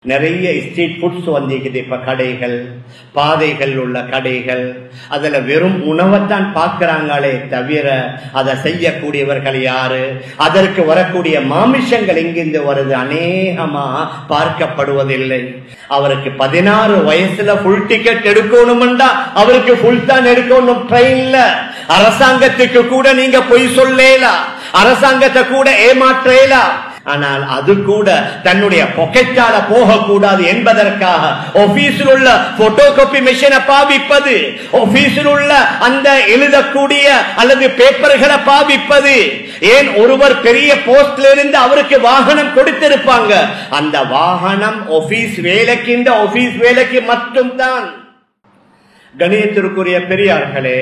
நிறைய street foods வந்திருக்குது. இப்ப கடைகள், பாதைகள் உள்ள கடைகள், அதுல வெறும் உணவைத்தான் பார்க்கிறாங்களே தவிர அதை செய்யக்கூடியவர்கள் யாரு, அதற்கு வரக்கூடிய மாமிஷங்கள் எங்கிருந்து வருது அநேகமா பார்க்கப்படுவதில்லை. அவருக்கு 16 வயசுல ஃபுல் டிக்கெட் எடுக்கணும்டா அவருக்கு ஃபுல் தான் எடுக்கணும். ட்ரெயின்ல அரசாங்கத்துக்கு கூட நீங்க பொய் சொல்லலாம், அரசாங்கத்தை கூட ஏமாற்றலாம். ஆனால் அது கூட தன்னுடைய பாக்கெட்டால போகக்கூடாது என்பதற்காக ஆபீஸில் உள்ள போட்டோ காப்பி மெஷினை பாவிப்பது, ஆபீஸில் உள்ள அந்த எழுதக்கூடிய அல்லது பேப்பர்களை பாவிப்பது. ஏன் ஒருவர் பெரிய போஸ்ட்ல இருந்து அவருக்கு வாகனம் கொடுத்திருப்பாங்க, அந்த வாகனம் ஆபீஸ் வேலைக்கு, இந்த ஆபீஸ் வேலைக்கு மட்டும்தான். கணியத்திற்குரிய பெரியார்களே,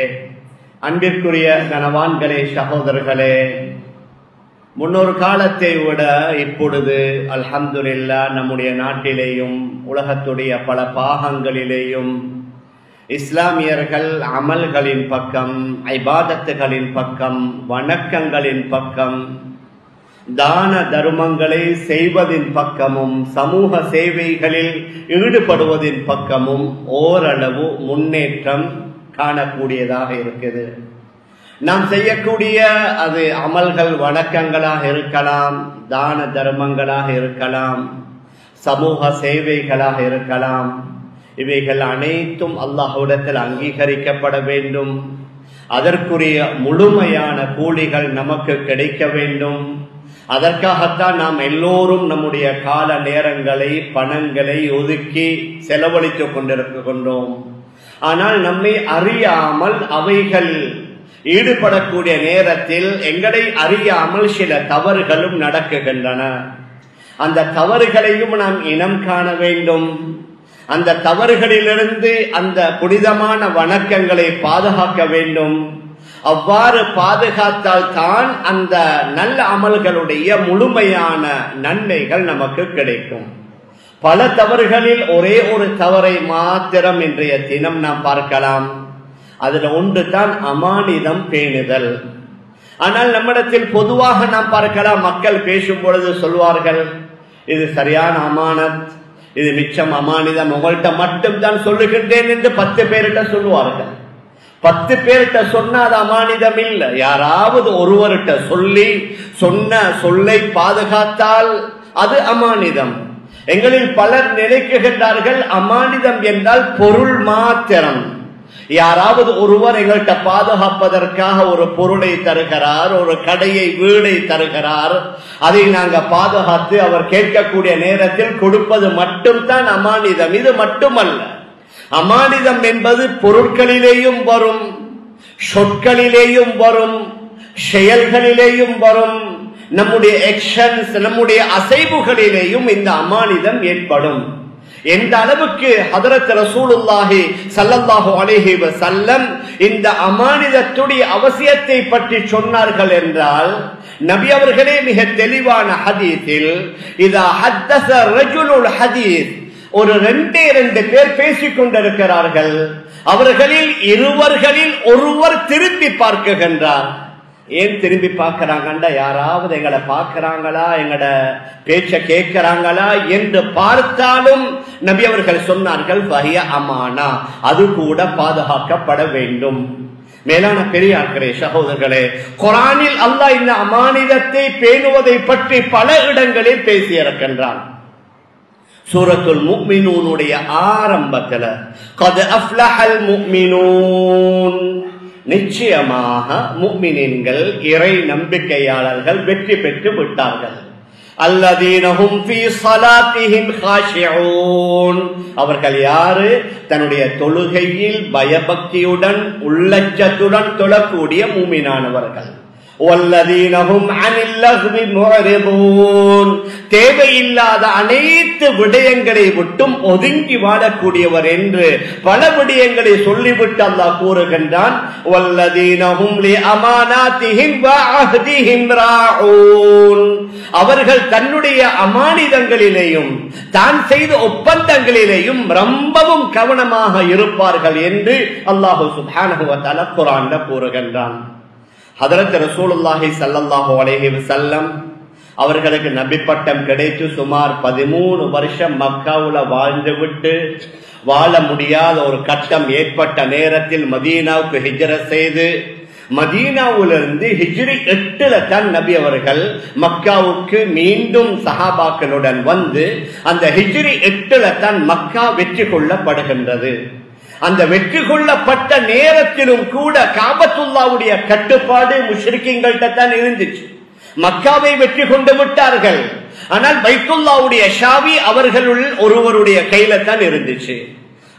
அன்பிற்குரிய கனவான்களே, சகோதரர்களே, முன்னொரு காலத்தை விட இப்பொழுது அல்ஹம்துலில்லாஹ் நம்முடைய நாட்டிலேயும் உலகத்துடைய பல பாகங்களிலேயும் இஸ்லாமியர்கள் அமல்களின் பக்கம், இபாதத்துகளின் பக்கம், வணக்கங்களின் பக்கம், தான தர்மங்களை செய்வதின் பக்கமும் சமூக சேவைகளில் ஈடுபடுவதின் பக்கமும் ஓரளவு முன்னேற்றம் காணக்கூடியதாக இருக்குது. நாம் செய்யக்கூடிய அது அமல்கள் வணக்கங்களாக இருக்கலாம், தான தர்மங்களாக இருக்கலாம், சமூக சேவைகளாக இருக்கலாம். இவைகள் அனைத்தும் அல்லாஹ்விடத்தில் அங்கீகரிக்கப்பட வேண்டும். அதற்குரிய முழுமையான கூலிகள் நமக்கு கிடைக்க வேண்டும். அதற்காகத்தான் நாம் எல்லோரும் நம்முடைய கால நேரங்களை, பணங்களை ஒதுக்கி செலவழித்துக் கொண்டிருக்கின்றோம். ஆனால் நம்மை அறியாமல் அவைகள் ஈடுபடக்கூடிய நேரத்தில் எங்களை அறியாமல் சில தவறுகளும் நடக்குகின்றன. அந்த தவறுகளையும் நாம் இனம் காண வேண்டும். அந்த தவறுகளிலிருந்து அந்த புனிதமான வணக்கங்களை பாதுகாக்க வேண்டும். அவ்வாறு பாதுகாத்தால் தான் அந்த நல்ல அமல்களுடைய முழுமையான நன்மைகள் நமக்கு கிடைக்கும். பல தவறுகளில் ஒரே ஒரு தவறை மாத்திரம் இன்றைய தினம் நாம் பார்க்கலாம். அதுல ஒன்று தான் அமானிதம் பேணுதல். ஆனால் நம்மிடத்தில் பொதுவாக நாம் பார்க்கலாம், மக்கள் பேசும் பொழுது சொல்வார்கள், இது சரியான அமானத், இது மிச்சம் அமானிதம், உங்கள்கிட்ட மட்டும் தான் சொல்லுகின்றேன் என்று 10 பேர்கிட்ட சொல்லுவார்கள். 10 பேர்கிட்ட சொன்னா அது அமானிதம் இல்லை. யாராவது ஒருவர்கிட்ட சொல்லி சொன்ன சொல்லை பாதுகாத்தால் அது அமானிதம். எங்களில் பலர் நினைக்குகின்றார்கள் அமானிதம் என்றால் பொருள் மாத்திரம். யாராவது ஒருவர் எங்கள்கிட்ட பாதுகாப்பதற்காக ஒரு பொருளை தருகிறார், ஒரு கடையை, வீடை தருகிறார், அதை நாங்கள் பாதுகாத்து அவர் கேட்கக்கூடிய நேரத்தில் கொடுப்பது மட்டும்தான் அமானிதம். இது மட்டுமல்ல, அமானிதம் என்பது பொருட்களிலேயும் வரும், சொற்களிலேயும் வரும், செயல்களிலேயும் வரும், நம்முடைய ஆக்ஷன்ஸ், நம்முடைய அசைவுகளிலேயும் இந்த அமானிதம் ஏற்படும். எந்த அளவுக்கு ஹதரத் ரசூலுல்லாஹி ஸல்லல்லாஹு அலைஹி வஸல்லம் இந்த அமானிதத்துடைய அவசியத்தை பற்றி சொன்னார்கள் என்றால், நபி அவர்களே மிக தெளிவான ஹதீஸில், இதா ஹத்தஸ ரஜுலுல் ஹதீஸ், ஒரு 2 பேர் பேசிக் கொண்டிருக்கிறார்கள், அவர்களில் இருவர்களில் ஒருவர் திரும்பி பார்க்குகின்றார். ஏன் திரும்பி பார்க்கிறாங்கண்டா, யாராவது எங்களை பார்க்கிறாங்களா, எங்கட பேச்ச கேட்கிறாங்களா என்று பார்த்தாலும் நபி அவர்கள் சொன்னார்கள், வஹிய அமானா, அது கூட பாதுகாக்கப்பட வேண்டும். மேலான பெரியார்களே, சகோதரர்களே, குர்ஆனில் அல்லாஹ் இந்த அமானிதத்தை பேணுவதை பற்றி பல இடங்களில் பேசியிருக்கின்றான். சூரத்துல் முஃமினூனுடைய ஆரம்பத்தில் கத் அஃப்லஹல் முஃமினூன், நிச்சயமாக முஃமினீன்கள், இறை நம்பிக்கையாளர்கள் வெற்றி பெற்று விட்டார்கள். அல்லதீனஹும் ஃபீ ஸலாத்திஹிம் காஷிஊன், அவர்கள் யாரு? தன்னுடைய தொழுகையில் பயபக்தியுடன் உள்ளச்சத்துடன் தொழக்கூடிய மூமினானவர்கள். வல்லதீனஹும் அனில் லஹ்வி முஅரிதூன், தேவையில்லாத அனைத்து விடயங்களை விட்டும் ஒதுங்கி வாழக்கூடியவர் என்று பல விடயங்களை சொல்லிவிட்டு அல்லாஹ் கூறுகின்றான். வல்லதீனஹும் லி அமானாத்திஹிம் வ அஹ்திஹிம் ராஊன், அவர்கள் தன்னுடைய அமானிதங்களிலேயும் தான் செய்த ஒப்பந்தங்களிலேயும் ரொம்பவும் கவனமாக இருப்பார்கள் என்று அல்லாஹ் சுப்ஹானஹு வ தஆலா குர்ஆன்ல கூறுகின்றான். ஹதரத் ரசூலுல்லாஹி ஸல்லல்லாஹு அலைஹி வஸல்லம் அவர்களுக்கு நபி பட்டம் கிடைத்து சுமார் 13 வருஷம் மக்காவுல வாழ்ந்து விட்டு வாழ முடியாத ஒரு கட்டம் ஏற்பட்ட நேரத்தில் மதீனாவுக்கு ஹிஜ்ரத் செய்து மதீனாவிலிருந்து ஹிஜ்ரி 8 தான் நபி அவர்கள் மக்காவுக்கு மீண்டும் சஹாபாக்களுடன் வந்து அந்த ஹிஜ்ரி 8 தான் மக்கா வெற்றி கொள்ளப்படுகின்றது. அந்த வெற்றி கொள்ளப்பட்ட நேரத்திலும் கூட காபத்துல்லாவுடைய கட்டுப்பாடு முஷ்ரிக்கீங்கள்ட்ட தான் இருந்துச்சு. மக்காவை வெற்றி கொண்டு விட்டார்கள். ஆனால் பைத்துல்லாவுடைய ஷாவி அவர்களுள் ஒருவருடைய கையில தான் இருந்துச்சு.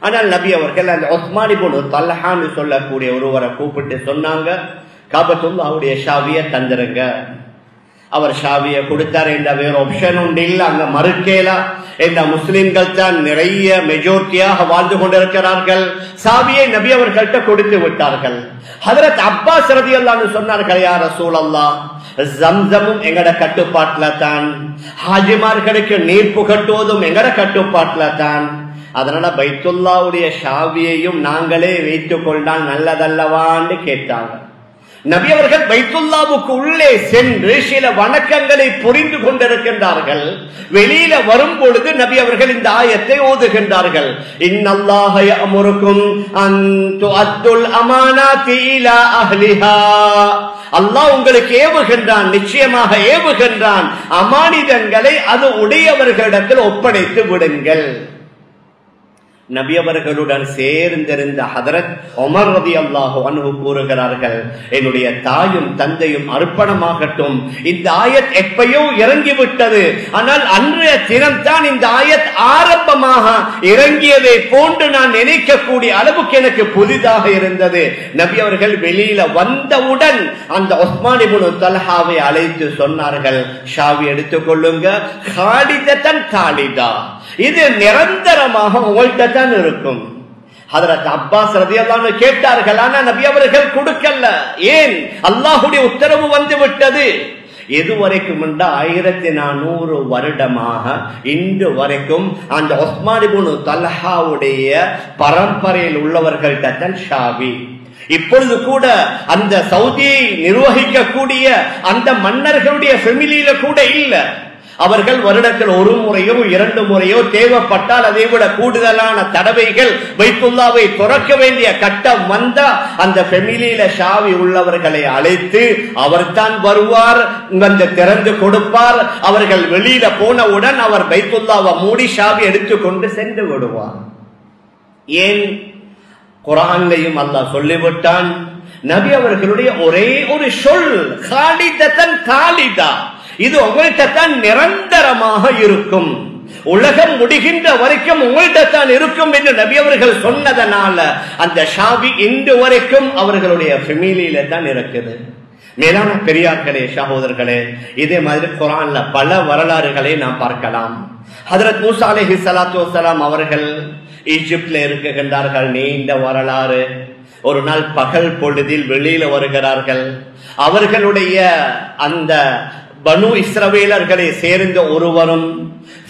ஆனால் நபி அவர்கள் அந்த உஸ்மான் இப்னு தல்ஹான்னு சொல்லக்கூடிய ஒருவரை கூப்பிட்டு சொன்னாங்க, காபத்துல்லாவுடைய ஷாவியை தந்துருங்க. அவர் ஷாவியை கொடுத்தார். என்ற வேற ஆப்ஷன் உண்டு இல்ல, அங்க மறுக்கேலா. இந்த முஸ்லிம்கள் தான் நிறைய மெஜாரிட்டியாக வாழ்ந்து கொண்டிருக்கிறார்கள். சாவியை நபி அவர்கள்ட்ட கொடுத்து விட்டார்கள். ஹஜ்ரத் அப்பாஸ் ரலியல்லாஹு அன்ஹு சொன்னார்கள், யா ரசூலல்லாஹ், ஜம்சமும் எங்கட கட்டுப்பாட்டுல தான், ஹாஜிமார்களுக்கு நீர் புகட்டுவதும் எங்கட கட்டுப்பாட்டுல தான். அதனால பைத்துல்லாவுடைய ஷாவியையும் நாங்களே வைத்துக் கொண்டால் நல்லதல்லவான்னு கேட்டாங்க. நபி அவர்கள் பைத்துல்லாவுக்கு உள்ளே சென்று சில வணக்கங்களை புரிந்து கொண்டிருக்கின்றார்கள். வெளியில வரும் பொழுது நபி அவர்கள் இந்த ஆயத்தை ஓதுகின்றார்கள். இன்னல்லாஹ யஅமுருக்கும் அன் துஅத்துல் அமானாத்தி இலா அஹ்லிஹா. அல்லாஹ் உங்களுக்கு ஏவுகின்றான், நிச்சயமாக ஏவுகின்றான், அமானிதங்களை அது உடையவர்களிடத்தில் ஒப்படைத்து விடுங்கள். நபி அவர்களுடன் சேர்ந்திருந்த ஹதரத் உமர் ரலியல்லாஹு அன்ஹு கூறுகிறார்கள், என்னுடைய தாயும் தந்தையும் அர்ப்பணமாகட்டும், இந்த ஆயத் எப்பயோ இறங்கிவிட்டது. ஆனால் அன்றைய தினம்தான் இந்த ஆயத் ஆரம்பமாக இறங்கியதை போன்று நான் நினைக்கக்கூடிய அளவுக்கு எனக்கு புதிதாக இருந்தது. நபி அவர்கள் வெளியில வந்தவுடன் அந்த உஸ்மான் இப்னு தல்ஹாவை அழைத்து சொன்னார்கள், ஷாவி எடுத்துக் கொள்ளுங்க, காலிதத்தன் காலிதா, இது நிரந்தரமாக உங்கள்கிட்ட தான் இருக்கும். ஹஜ்ரத் அப்பாஸ் ரலியல்லாஹு அன்ஹு கேட்டார்கள், ஆனா நபி அவர்கள் கொடுக்கல. ஏன்? அல்லாஹ்வுடைய உத்தரவு வந்து விட்டது. எதுவரைக்கும் 1400 வருடமாக இன்று வரைக்கும் அந்த உஸ்மான் இப்னு தல்ஹாவுடைய பரம்பரையில் உள்ளவர்கள்ட்ட தான் ஷாவி. இப்பொழுது கூட அந்த சவுதியை நிர்வகிக்கக்கூடிய அந்த மன்னர்களுடைய ஃபேமிலியில கூட இல்ல. அவர்கள் வருடத்தில் ஒரு முறையோ 2 முறையோ தேவைப்பட்டால் அதை விட கூடுதலான தடவைகள் பைத்துல்லாவை துறக்க வேண்டிய கட்டம் வந்தா அந்த ஃபேமிலியில ஷாவி உள்ளவர்களை அழைத்து அவர்தான் வருவார், வந்து திறந்து கொடுப்பார். அவர்கள் வெளியில போனவுடன் அவர் பைத்துல்லாவை மூடி ஷாவி எடுத்துக்கொண்டு சென்று விடுவார். ஏன்? குர்ஆன்லையும் அல்லாஹ் சொல்லிவிட்டான். நபி அவர்களுடைய ஒரே ஒரு சொல், காலிதத்தன் காலிதா, இது உங்கள்கிட்ட தான் நிரந்தரமாக இருக்கும், உலகம் முடிகின்ற வரைக்கும் உங்கள்கிட்ட தான் இருக்கும் என்று நபி அவர்கள் சொன்னதனால அந்த ஷாவி இன்று வரைக்கும் அவர்களுடைய ஃபேமிலியில தான் இருக்குது. மேலான பெரியார்களே, சகோதரர்களே, இதே மாதிரி குர்ஆன்ல பல வரலாறுகளை நாம் பார்க்கலாம். ஹஜ்ரத் மூசா அலைஹிஸ்ஸலாத்து வஸ்ஸலாம் அவர்கள் ஈஜிப்ட்ல இருக்குகின்றார்கள். நீண்ட வரலாறு. ஒரு நாள் பகல் பொழுதில் வெளியில வருகிறார்கள். அவர்களுடைய அந்த பனு இஸ்ரவேலர்களை சேர்ந்த ஒருவரும்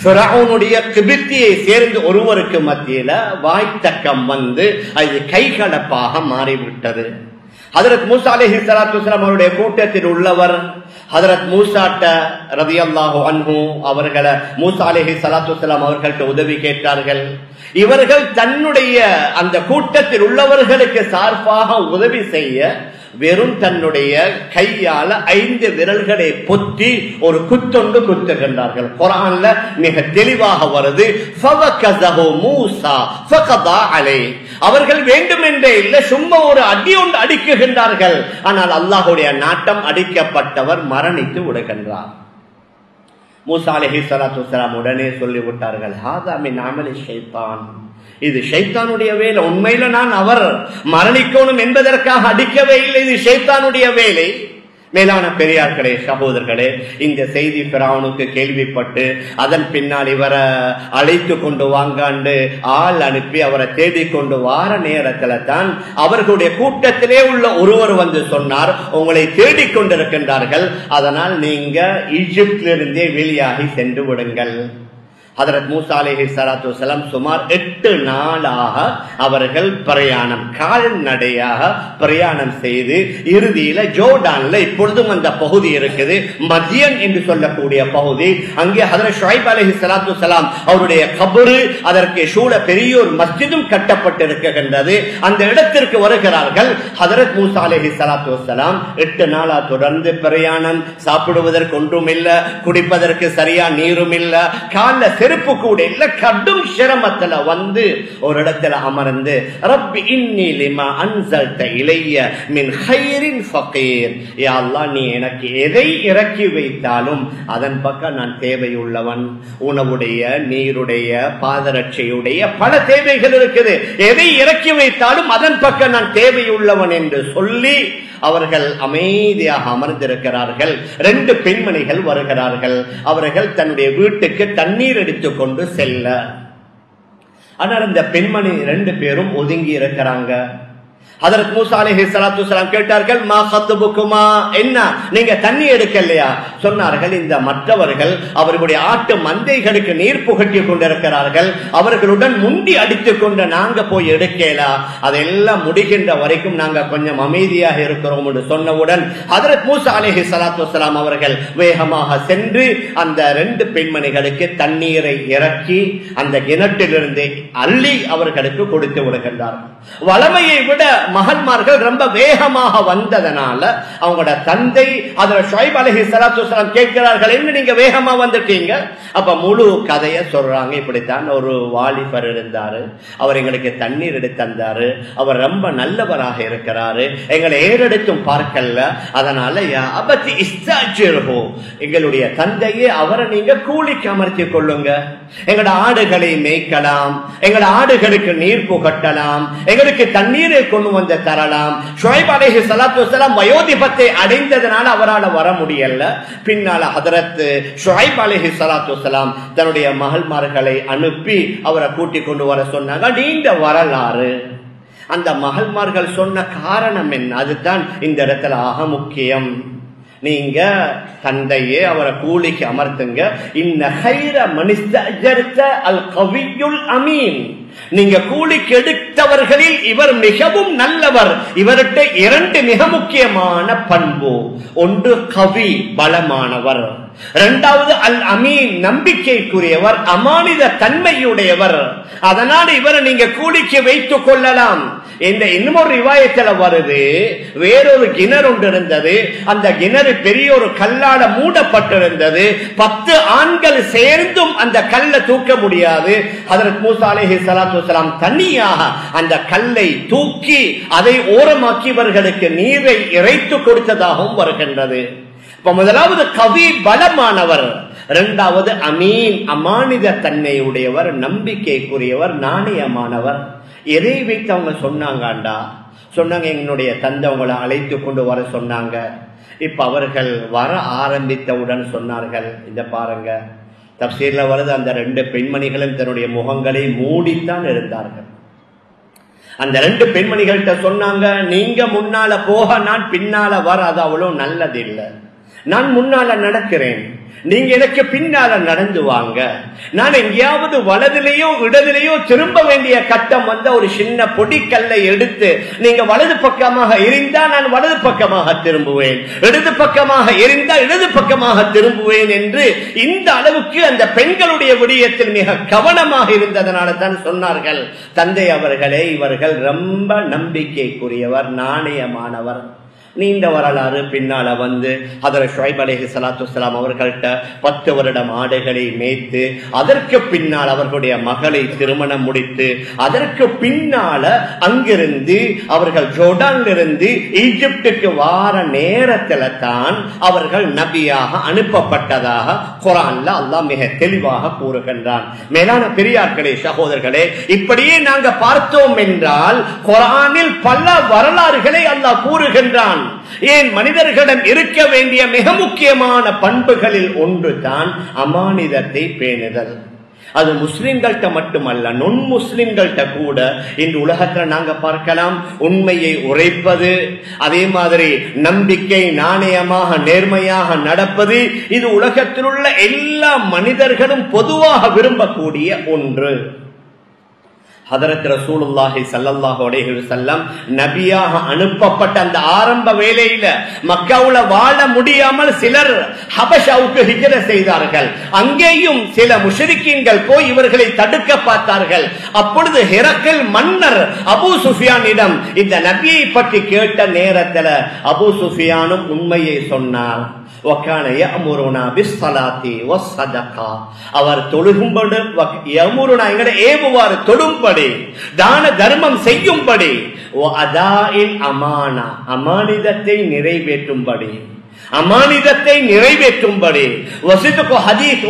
ஃபிரௌனுடைய கிபித்தியை சேர்ந்த ஒருவருக்கு மத்தியில வாய்த்தக்கம் வந்து அது கைகலப்பாக மாறிவிட்டது. ஹஜ்ரத் மூசா அலைஹிஸ்ஸலாத்து வஸ்ஸலாம் அவருடைய கூட்டத்தில் உள்ளவர் ஹஜ்ரத் மூசாட்ட ரலியல்லாஹு அன்ஹு அவர்களை மூசா அலைஹிஸ்ஸலாத்து வஸ்ஸலாம் அவர்கள்ட்ட உதவி கேட்டார்கள். இவர்கள் தன்னுடைய அந்த கூட்டத்தில் உள்ளவர்களுக்கு சார்பாக உதவி செய்ய வெறும் தன்னுடைய கையால 5 விரல்களை பொத்தி ஒரு குத்தொண்டு குத்துகின்றார்கள். குர்ஆன்ல மிக தெளிவாக வருது, ஃபவகஸஹு மூஸா ஃபகதா அலை. அவர்கள் வேண்டுமென்றே இல்ல, சும்மா ஒரு அடி ஒன்று அடிக்குகின்றார்கள். ஆனால் அல்லாஹ்வுடைய நாட்டம், அடிக்கப்பட்டவர் மரணித்து விடுகின்றார். மூசா அலைஹிஸ்ஸலாத்து வஸ்ஸலாம் உடனே சொல்லிவிட்டார்கள், ஹாதா மின் அமலி ஷைத்தான், இது ஷைத்தானுடைய வேலை. உண்மையில நான் அவர் மரணிக்கணும் என்பதற்காக அடிக்கவே இல்லை, இது ஷைத்தானுடைய வேலை. மேலான பெரியார்களே, சகோதரர்களே, இந்த செய்தி ஃபிரௌனுக்கு கேள்விப்பட்டு அதன் பின்னால் இவரை அழைத்து கொண்டு வாங்காண்டு ஆள் அனுப்பி அவரை தேடிக்கொண்டு வார நேரத்துல தான் அவர்களுடைய கூட்டத்திலே உள்ள ஒருவர் வந்து சொன்னார், உங்களை தேடிக்கொண்டிருக்கின்றார்கள், அதனால் நீங்க ஈஜிப்திலிருந்தே வெளியாகி சென்று விடுங்கள். ஹதரத் மூசா அலைஹிஸ்ஸலாத்து வஸலாம் சுமார் 8 நாளாக அவர்கள் பிரயாணம், கால்நடையாக பிரயாணம் செய்து இறுதியில ஜோர்டான்ல, இப்பொழுதும் அந்த பகுதி இருக்குது, மதியன் என்று சொல்லக்கூடிய பகுதி, அங்கே ஹதரத் ஷுஐப் அலைஹிஸ்ஸலாத்து வஸலாம் அவருடைய கபரு, அதற்கு சூழ பெரிய ஒரு மஸ்ஜிதும் கட்டப்பட்டிருக்கின்றது. அந்த இடத்திற்கு வருகிறார்கள். ஹதரத் மூசா அலைஹிஸ்ஸலாத்து வஸலாம் 8 நாளா தொடர்ந்து பிரயாணம், சாப்பிடுவதற்கு ஒன்றும் இல்ல, குடிப்பதற்கு சரியா நீரும் இல்ல, கால செருப்பு கூட இல்ல, கடும் சிரமத்துல வந்து ஒரு இடத்துல அமர்ந்து, ரப்பி இன்னி லிமா அன்ஸல்த இலைய மின் கைரின் ஃபகீர், யா அல்லாஹ் நீ எனக்கு எதை இறக்கி வைத்தாலும் அதன் பக்கம் நான் தேவையுள்ளவன். உணவுடைய, நீருடைய, பாதரட்சையுடைய பல தேவைகள் இருக்குது, எதை இறக்கி வைத்தாலும் அதன் பக்கம் நான் தேவையுள்ளவன் என்று சொல்லி அவர்கள் அமைதியாக அமர்ந்திருக்கிறார்கள். 2 பெண்மணிகள் வருகிறார்கள். அவர்கள் தன்னுடைய வீட்டுக்கு தண்ணீர் எடுத்துக் கொண்டு செல்ல, ஆனால் அந்த பெண்மணி 2 பேரும் ஒதுங்கி இருக்கிறாங்க. ஹதரத் மூசா அலைஹிஸ்ஸலாத்து வஸலாம் கேட்டார்கள், மா கத்துபுக்குமா, என்ன நீங்க தண்ணி எடுக்கலையா? சொன்னார்கள், இந்த மற்றவர்கள் அவர்களுடைய ஆட்டு மந்தைகளுக்கு நீர் புகட்டி கொண்டிருக்கிறார்கள், அவர்களுடன் முண்டி அடித்துக் கொண்டு நாங்க போய் எடுக்கலா, அதெல்லாம் முடிகின்ற வரைக்கும் நாங்க கொஞ்சம் அமைதியாக இருக்கிறோம் என்று சொன்னவுடன் ஹதரத் மூசா அலைஹிஸ்ஸலாத்து வஸலாம் அவர்கள் வேகமாக சென்று அந்த 2 பெண்மணிகளுக்கு தண்ணீரை இறக்கி அந்த கிணற்றிலிருந்து அள்ளி அவர்களுக்கு கொடுத்து விடுகின்றார்கள். வளமையை விட மகன்மார்கள் ரொம்ப வேகமாக வந்ததனால அவங்களோட தந்தை ஹதரத் ஷுஐப் அலைஹிஸ்ஸலாத்து வஸலாம் கேட்கிறார்கள், என்ன நீங்க வேகமா வந்துட்டீங்க? அப்ப முழு கதையை சொல்றாங்க. இப்படித்தான் ஒரு வாலிபர் இருந்தாரு, அவர் எங்களுக்கு தண்ணீர் எடுத்து தந்தாரு, அவர் ரொம்ப நல்லவராக இருக்கிறாரு, எங்களை ஏறெடுத்தும் பார்க்கல, அதனால அபத்தி இஸ்தாஜிர்ஹு, எங்களுடைய தந்தையே அவரை நீங்க கூலிக்கு அமர்த்திக் கொள்ளுங்க, எங்களோட ஆடுகளை மேய்க்கலாம், எங்களோட ஆடுகளுக்கு நீர் புகட்டலாம், எங்களுக்கு தண்ணீரை கொண்டு வந்து தரலாம். ஷுஐப் அலைஹிஸ்ஸலாத்து வஸலாம் வயோதிபத்தை அடைந்ததனால அவரால் வர முடியல. பின்னால ஹதரத் ஷுஐப் அலைஹிஸ்ஸலாத்து வஸலாம் தன்னுடைய மகள்மார்களை அனுப்பி அவரை கூட்டிக் கொண்டு வர சொன்னாங்க. நீண்ட வரலாறு. அந்த மகள்மார்கள் சொன்ன காரணம் என்ன? அதுதான் இந்த இடத்துல ஆக முக்கியம். நீங்க தந்தையே அவரை கூலிக்கு அமர்த்துங்க. இன்ன கைர மனிஸ்தஜர்த அல் கவியுல் அமீன், நீங்க கூலிக்கு எடுத்தவர்களில் இவர் மிகவும் நல்லவர். இவர்கிட்ட 2 மிக முக்கியமான பண்பு, ஒன்று கவி, பலமானவர், 2வது அல் அமீன், நம்பிக்கைக்குரியவர், அமானித தன்மையுடையவர். அதனால் இவரை நீங்க கூலிக்கு வைத்துக் கொள்ளலாம். இன்னொரு ரிவாயத்துல வருது, வேறொரு கிணறு ஒன்று இருந்தது, அந்த கிணறு பெரிய ஒரு கல்லால மூடப்பட்டிருந்தது, 10 ஆண்கள் சேர்ந்தும் அந்த கல்லை தூக்க முடியாது. ஹதரத் மூசா அலைஹிஸ்ஸலாத்து வஸலாம் தனியாக அந்த கல்லை தூக்கி அதை ஓரமாக்கியவர்களுக்கு நீரை இறைத்து கொடுத்ததாகவும் வருகின்றது. இப்ப முதலாவது கவி, பலமானவர், 2வது அமீன், அமானித தன்மையுடையவர், நம்பிக்கைக்குரியவர், நாணயமானவர். எதை வைத்து அவங்க சொன்னாங்கண்டா, சொன்னாங்க எங்களுடைய தந்தை உங்களை அழைத்து கொண்டு வர சொன்னாங்க. இப்ப அவர்கள் வர ஆரம்பித்தவுடன் சொன்னார்கள், இந்த பாருங்க தப்சீர்ல வருது, அந்த 2 பெண்மணிகளும் தன்னுடைய முகங்களை மூடித்தான் இருந்தார்கள். அந்த 2 பெண்மணிகள்கிட்ட சொன்னாங்க, நீங்க முன்னால போக, நான் பின்னால வர, அது அவ்வளவு நல்லதில்லை. நான் முன்னால நடக்கிறேன், நீங்க எனக்கு பின்னால நடந்து வாங்க. நான் எங்கேயாவது வலதிலேயோ இடதிலேயோ திரும்ப வேண்டிய கட்டம் வந்த ஒரு சின்ன பொடிக்கல்லை எடுத்து நீங்க வலது பக்கமாக எரிந்தா நான் வலது பக்கமாக திரும்புவேன், இடது பக்கமாக எரிந்தா இடது பக்கமாக திரும்புவேன் என்று இந்த அளவுக்கு அந்த பெண்களுடைய விடயத்தில் மிக கவனமாக இருந்ததனால தான் சொன்னார்கள், தந்தை அவர்களே இவர்கள் ரொம்ப நம்பிக்கைக்குரியவர், நாணயமானவர். நீண்ட வரலாறு. பின்னால வந்து ஹதரத் ஷுஐப் அலைஹிஸ்ஸலாத்து வஸலாம் அவர்கள்ட்ட 10 வருடம் ஆடுகளை மேய்த்து, அதற்கு பின்னால் அவர்களுடைய மகளை திருமணம் முடித்து, அதற்கு பின்னால அங்கிருந்து அவர்கள் ஜோர்டானிலிருந்து ஈஜிப்டுக்கு வார நேரத்தில் தான் அவர்கள் நபியாக அனுப்பப்பட்டதாக குர்ஆன்ல அல்லாஹ் மிக தெளிவாக கூறுகின்றான். மேலான பெரியார்களே, சகோதரர்களே, இப்படியே நாங்க பார்த்தோம் என்றால் குர்ஆனில் பல வரலாறுகளை அல்லாஹ் கூறுகின்றான். ஏன் மனிதர்களிடம் இருக்க வேண்டிய மிக முக்கியமான பண்புகளில் ஒன்று தான் அமானிதத்தை பேணுதல். அது முஸ்லிம்கள்ட்ட மட்டுமல்ல, நொன் முஸ்லிம்கள்ட்ட கூட இந்த உலகத்துல நாங்க பார்க்கலாம். உண்மையை உரைப்பது, அதே மாதிரி நம்பிக்கை, நாணயமாக நேர்மையாக நடப்பது, இது உலகத்தில் உள்ள எல்லா மனிதர்களும் பொதுவாக விரும்பக்கூடிய ஒன்று. ஹதரத் ரசூலுல்லாஹி ஸல்லல்லாஹு அலைஹி வஸல்லம் நபியாக அனுப்பப்பட்ட அந்த ஆரம்ப வேளையில மக்காவுல வாழ முடியாமல் சிலர் ஹபஷாவுக்கு ஹிஜ்ரத் செய்தார்கள். அங்கேயும் சில முஷ்ரிக்கீன்கள் போய் இவர்களை தடுக்க பார்த்தார்கள். அப்பொழுது ஹிரக்கில் மன்னர் அபூ சுஃபியானிடம் இந்த நபியை பற்றி கேட்ட நேரத்தில் அபூ சுஃபியானும் உண்மையை சொன்னார். அவர் தொழுகும்படி ஏவுவார், தொழும்படி, தான தர்மம் செய்யும்படி, அமானிதத்தை நிறைவேற்றும்படி,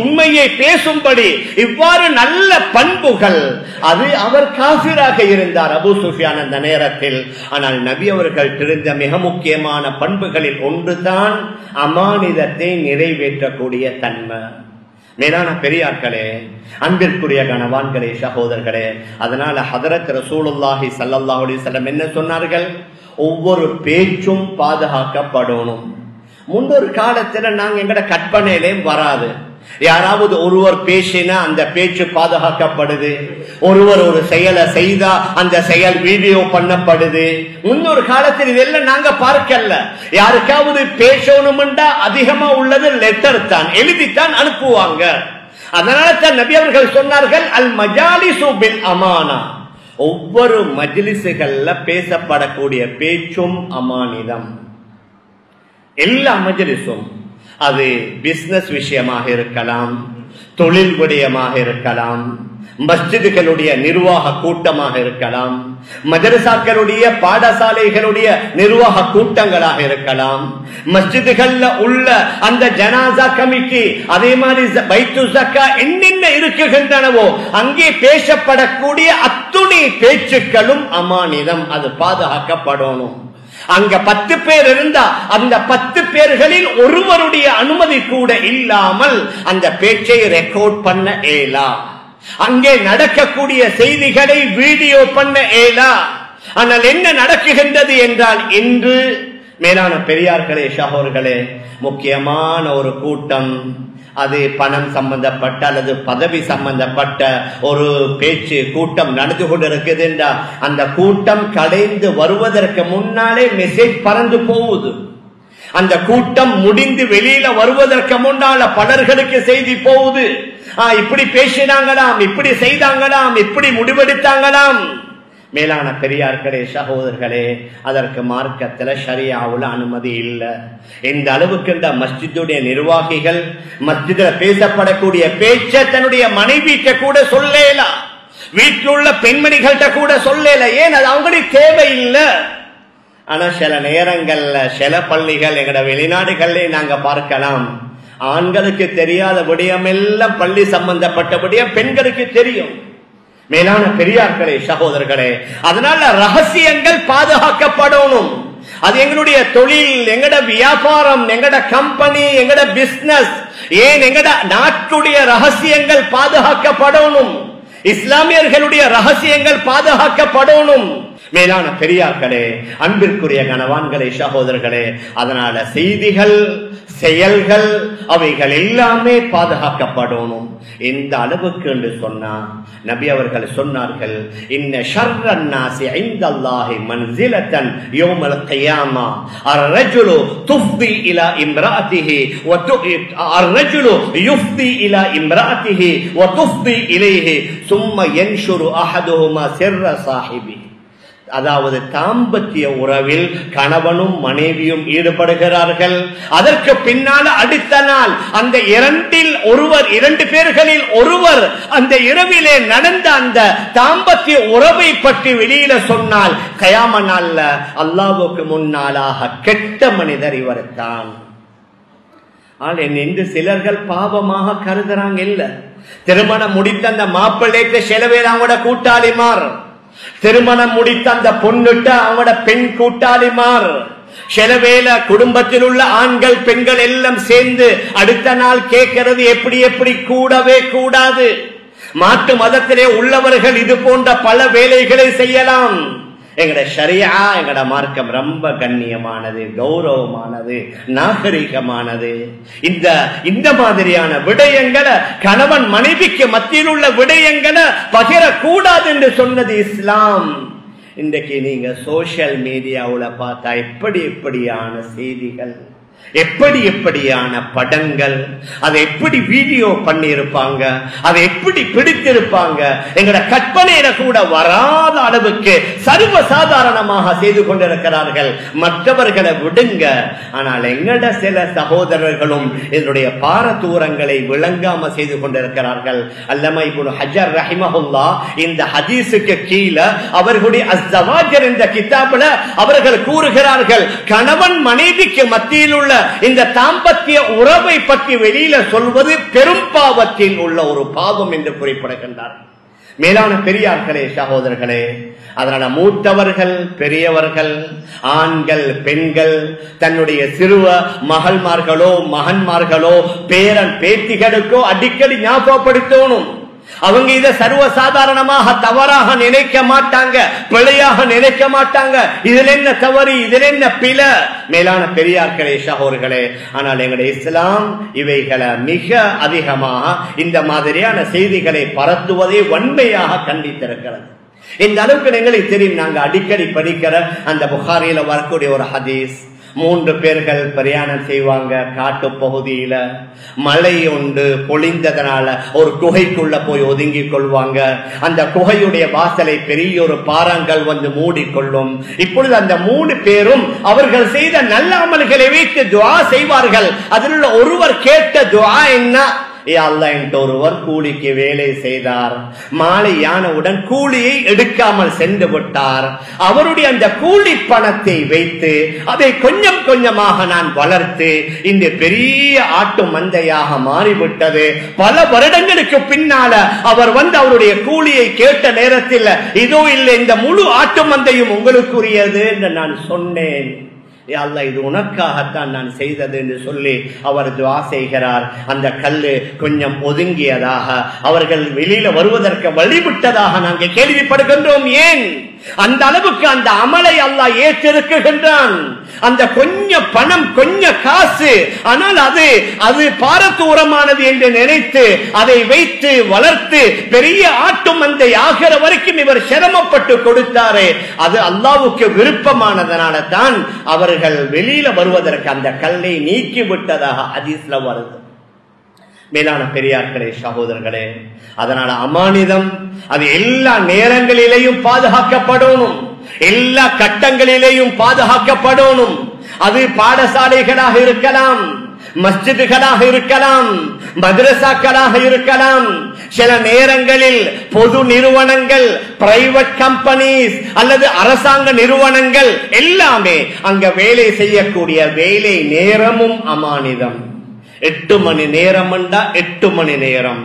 உண்மையை பேசும்படி, இவ்வாறு நல்ல பண்புகள். அது அவர் காஃபிராக இருந்தார் அபூ சுஃபியான் அந்த நேரத்தில். ஆனால் நபி அவர்கள் தெரிந்த மிக முக்கியமான பண்புகளில் ஒன்றுதான் அமானிதத்தை நிறைவேற்றக்கூடிய தன்மை. மேலான பெரியார்களே, அன்பிற்குரிய கணவான்களே, சகோதரர்களே, அதனால ஹதரத் ரசூலுல்லாஹி ஸல்லல்லாஹு அலைஹி வஸல்லம் என்ன சொன்னார்கள்? ஒவ்வொரு பேச்சும் பாதுகாக்கப்படணும். முன்னொரு காலத்துல நாங்க எங்கட கற்பனையிலே வராது. யாராவது ஒருவர் பேசினா அந்த பேச்சு பாதுகாக்கப்படுது. ஒருவர் ஒரு செயலை செய்தா அந்த செயல் வீடியோ பண்ணப்படுது. முன்னொரு காலத்தில் இதெல்லாம் நாங்க பார்க்கல. யாருக்காவது பேசணும்டா அதிகமா உள்ளது லெட்டர் தான், எழுதித்தான் அனுப்புவாங்க. அதனால தான் நபி அவர்கள் சொன்னார்கள், அல் மஜாலிசு பில் அமானா. ஒவ்வொரு மஜ்லிஸுகள்ல பேசப்படக்கூடிய பேச்சும் அமானிதம். எல்லா மஜ்லிஸும், அது பிசினஸ் விஷயமாக இருக்கலாம், தொழில் விடயமாக இருக்கலாம், மஸ்ஜிதுகளுடைய நிர்வாக கூட்டமாக இருக்கலாம், மதரசாக்களுடைய பாடசாலைகளுடைய நிர்வாக கூட்டங்களாக இருக்கலாம், மஸ்ஜிதுகள்ல உள்ள அந்த ஜனாசா கமிட்டி, அதே மாதிரி பைத்து ஸக்கா என்னென்ன இருக்குகின்றனவோ அங்கே பேசப்படக்கூடிய அத்துணை பேச்சுக்களும் அமானிதம். அது பாதுகாக்கப்படணும். அங்க 10 பேர் இருந்தா அந்த 10 பேர்களில் ஒருவருடைய அனுமதி கூட இல்லாமல் அந்த பேச்சை ரெக்கார்ட் பண்ண இயலா. அங்கே நடக்கக்கூடிய செய்திகளை வீடியோ பண்ண இயலா. ஆனால் என்ன நடக்குகின்றது என்றால், இன்று மேலான பெரியார்களே, சகோதரர்களே, முக்கியமான ஒரு கூட்டம், அது பணம் சம்பந்தப்பட்ட அல்லது பதவி சம்பந்தப்பட்ட ஒரு பேச்சு கூட்டம் நடந்து கொண்டிருக்குது என்றால் அந்த கூட்டம் கலைந்து வருவதற்கு முன்னாலே மெசேஜ் பறந்து போகுது. அந்த கூட்டம் முடிந்து வெளியில வருவதற்கு முன்னால பலர்களுக்கு செய்தி போகுது. இப்படி பேசினாங்களாம், இப்படி செய்தாங்களாம், இப்படி முடிவெடுத்தாங்களாம். மேலான பெரியார்களே, சகோதரர்களே, அதற்கு மார்க்கத்தில் ஷரியாவுல அனுமதி இல்லை. இந்த அளவுக்கு இந்த மஸ்ஜிதுடைய நிர்வாகிகள் மஸ்ஜிதில் பேசப்படக்கூடிய பேச்ச தன்னுடைய மனைவிக்க கூட சொல்லலாம், வீட்டில் உள்ள பெண்மணிகள்கிட்ட கூட சொல்லல. ஏன்? அது அவங்களுக்கு தேவையில்லை. ஆனா சில நேரங்கள்ல சில பள்ளிகள் எங்கட வெளிநாடுகள்ல நாங்க பார்க்கலாம், ஆண்களுக்கு தெரியாத விடயம் எல்லாம் பள்ளி சம்பந்தப்பட்ட விடயம் பெண்களுக்கு தெரியும். மேலான பெரியார்களே, சகோதரர்களே, அதனால ரகசியங்கள் பாதுகாக்கப்படணும். அது எங்களுடைய தொழில், எங்கட வியாபாரம், எங்கட கம்பெனி, எங்கட பிசினஸ், ஏன் எங்கட நாட்டுடைய ரகசியங்கள் பாதுகாக்கப்படணும். இஸ்லாமியர்களுடைய ரகசியங்கள் பாதுகாக்கப்படணும். மேலான பெரியார்களே, அன்பிற்குரிய கணவான்களே, சகோதரர்களே, அதனால செய்திகள், செயல்கள், அவைகள் எல்லாமே பாதுகாக்கப்படணும். இந்த அளவுக்கு என்று சொன்னா நபி அவர்கள் சொன்னார்கள், இன்ன ஷர்ரன் நாஸி இன்தல்லாஹி மன்ஸிலத்தன் யௌமல் கியாமா அர்-ரஜுலு துஃதி இலா இம்ராஅத்திஹி வ அர்-ரஜுலு யுஃதி இலா இம்ராஅத்திஹி வ துஃதி இலைஹி சும்ம யன்ஷுரு அஹதுஹுமா சிர்ர சாஹிபி. அதாவது தாம்பத்திய உறவில் கணவனும் மனைவியும் ஈடுபடுகிறார்கள். அதற்கு பின்னால் அடுத்த நாள் அந்த இரண்டு பேர்களில் ஒருவர் அந்த இரவிலே நடந்த அந்த தாம்பத்திய உறவை பற்றி வெளியில சொன்னால் கயாம நாள்ல அல்லாஹ்வுக்கு முன்னாலாக கெட்ட மனிதர் இவர்தான். என்று சிலர்கள் பாவமாக கருதுறாங்க. இல்ல, திருமணம் முடித்த அந்த மாப்பிள்ளைக்கு செலவேல அவங்களோட கூட்டாளிமார், திருமணம் முடித்த அந்த பொண்ணுட்ட அவங்களோட பெண் கூட்டாளிமார், சிலவேல குடும்பத்தில் உள்ள ஆண்கள் பெண்கள் எல்லாம் சேர்ந்து அடுத்த நாள் கேட்கிறது எப்படி எப்படி கூடவே கூடாது. மாற்று மதத்திலே உள்ளவர்கள் இது போன்ற பல வேலைகளை செய்யலாம். எங்கட ஷரியா, எங்கட மார்க்கம் ரொம்ப கண்ணியமானது, கௌரவமானது, நாகரிகமானது. இந்த மாதிரியான விடயங்களை, கணவன் மனைவிக்கு மத்தியில் உள்ள விடயங்களை பகிரக்கூடாது என்று சொன்னது இஸ்லாம். இன்றைக்கு நீங்க சோசியல் மீடியாவுல பார்த்தா எப்படியான செய்திகள், எப்படியான படங்கள், அதை எப்படி வீடியோ பண்ணி இருப்பாங்க, அதை எப்படி பிடித்திருப்பாங்க, எங்கட கற்பனையில கூட வராத அளவுக்கு சர்வசாதாரணமாக செய்து கொண்டிருக்கிறார்கள். மற்றவர்களை விடுங்க, ஆனால் எங்கட சில சகோதரர்களும் இதனுடைய பாரதூரங்களை விளங்காம செய்து கொண்டிருக்கிறார்கள். அல்லமா இப்னு ஹஜர் ரஹிமஹுல்லாஹ் இந்த ஹதீஸுக்கு கீழே அவர்களுடைய அஸ்ஸவாஜர் என்ற கிதாபில் அவர்கள் கூறுகிறார்கள், கணவன் மனைவிக்கு மத்தியில் உள்ள இந்த தாம்பத்திய உறவை பற்றி வெளியில சொல்வது பெரும் பாவத்தில் உள்ள ஒரு பாவம் என்று குறிப்பிடுகின்றார். மேலான பெரியார்களே, சகோதரர்களே, அதனால மூத்தவர்கள், பெரியவர்கள், ஆண்கள், பெண்கள் தன்னுடைய சிறுவ மகள்மார்களோ மகன்மார்களோ பேரன் பேத்திகளுக்கோ அடிக்கடி ஞாபகப்படுத்தணும். அவங்க இதை சர்வசாதாரணமாக தவறாக நினைக்க மாட்டாங்க, பிழையாக நினைக்க மாட்டாங்க. இதில் என்ன தவறு, இதில் என்ன பிழை? மேலான பெரியார்களே, சகோதரர்களே, ஆனால் எங்களுடைய இஸ்லாம் இவைகளை மிக அதிகமாக இந்த மாதிரியான செய்திகளை பரத்துவதை வன்மையாக கண்டித்திருக்கிறது. இந்த அளவுக்கு எங்களுக்கு தெரியும். நாங்க அடிக்கடி படிக்கிற அந்த புகாரியில வரக்கூடிய ஒரு ஹதீஸ், 3 பேர்கள் பிரயாணம் செய்வாங்க. காட்டு பகுதியில மழை ஒன்று பொழிந்ததனால ஒரு குகைக்குள்ள போய் ஒதுங்கிக் கொள்வாங்க. அந்த குகையுடைய வாசலை பெரிய ஒரு பாறாங்கல் வந்து மூடிக்கொள்ளும். இப்பொழுது அந்த 3 பேரும் அவர்கள் செய்த நல்ல அமல்களை வைத்து துஆ செய்வார்கள். அதில் ஒருவர் கேட்ட துஆ என்ன? ஒருவர் கூலிக்கு வேலை செய்தார், மாலை யானவுடன் கூலியை எடுக்காமல் சென்று விட்டார். அவருடைய அந்த கூலி பணத்தை வைத்து அதை கொஞ்சம் கொஞ்சமாக நான் வளர்த்து இந்த பெரிய ஆட்டு மந்தையாக மாறிவிட்டது. பல வருடங்களுக்கு பின்னால அவர் வந்து அவருடைய கூலியை கேட்ட நேரத்தில், இதோ இல்லை, இந்த முழு ஆட்டு மந்தையும் உங்களுக்குரியது என்று நான் சொன்னேன். இது உனக்காகத்தான் நான் செய்தது என்று சொல்லி அவர் துஆ செய்கிறார். அந்த கல்லு கொஞ்சம் ஒதுங்கியதாக, அவர்கள் வெளியில வருவதற்கு வழிவிட்டதாக நாங்கள் கேள்விப்படுகின்றோம். ஏன் அந்த அளவுக்கு அந்த அமலை அல்லாஹ் ஏற்றிருக்கின்றான். அந்த கொஞ்ச பணம், கொஞ்ச காசு, ஆனால் அது பாரதூரமானது என்று நினைத்து அதை வைத்து வளர்த்து பெரிய ஆட்டு மந்தை ஆகிற வரைக்கும் இவர் சிரமப்பட்டு கொடுத்தாரே, அது அல்லாஹ்வுக்கு விருப்பமானதனால தான் அவர்கள் வெளியில வருவதற்கு அந்த கல்லை நீக்கி விட்டதாக ஹதீஸ்ல வருது. மேலான பெரியார்களே, சகோதரர்களே, அதனால அமானிதம் அது எல்லா நேரங்களிலேயும் பாதுகாக்கப்படணும், எல்லா கட்டங்களிலேயும் பாதுகாக்கப்படணும். அது பாடசாலைகளாக இருக்கலாம், மஸ்ஜிதுகளாக இருக்கலாம், மதரசாக்களாக இருக்கலாம், சில நேரங்களில் பொது நிறுவனங்கள், பிரைவேட் கம்பெனிஸ் அல்லது அரசாங்க நிறுவனங்கள் எல்லாமே அங்க வேலை செய்யக்கூடிய வேலை நேரமும் அமானிதம். 8 மணி நேரம் 8 மணி நேரம்.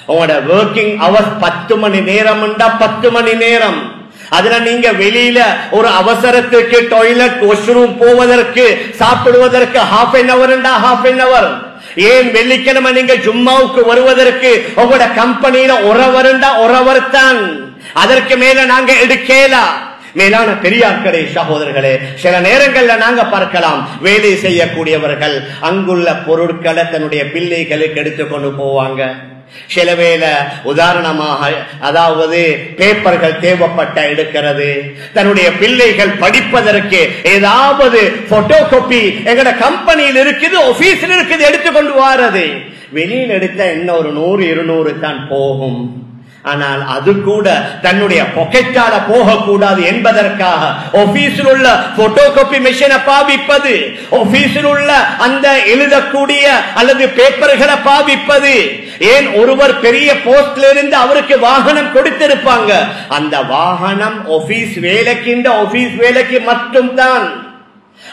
உங்களோட ஒர்க்கிங் ஹவர்ஸ் 10 மணி நேரம் 10 மணி நேரம். அதுல நீங்க வெளியில ஒரு அவசரத்துக்கு டாய்லெட், வாஷ்ரூம் போவதற்கு, சாப்பிடுவதற்கு half an hour. ஏன் வெள்ளிக்கிழமை நீங்க ஜும்மாவுக்கு வருவதற்கு உங்களோட கம்பெனியில ஒரு அவர் தான். அதற்கு மேல நாங்க எடுக்கலாம். மேலான பெரியார்களே, சகோதரர்களே, சில நேரங்கள்ல நாங்க பார்க்கலாம், வேலை செய்யக்கூடியவர்கள் அங்குள்ள பொருட்களை தன்னுடைய பிள்ளைகளுக்கு எடுத்துக்கொண்டு போவாங்க. சில வேளை உதாரணமாக, அதாவது பேப்பர்கள் தேவைப்பட்ட எடுக்கிறது, தன்னுடைய பிள்ளைகள் படிப்பதற்கு ஏதாவது போட்டோ காப்பி எங்கட கம்பெனியில் இருக்குது, ஆபீஸில் இருக்குது, எடுத்துக்கொண்டு வாரது. வெளியில் எடுத்த என்ன ஒரு 100-200 தான் போகும். ஆனால் அது கூட தன்னுடைய பாக்கெட்டால போகக்கூடாது என்பதற்காக ஆபீஸில் உள்ள போட்டோ காப்பி மெஷினை பாவிப்பது, ஆபீஸில் உள்ள அந்த எழுதக்கூடிய அல்லது பேப்பர்களை பாவிப்பது. ஏன் ஒருவர் பெரிய போஸ்ட்ல இருந்து அவருக்கு வாகனம் கொடுத்திருப்பாங்க, அந்த வாகனம் ஆபீஸ் வேலைக்கு மட்டும்தான்.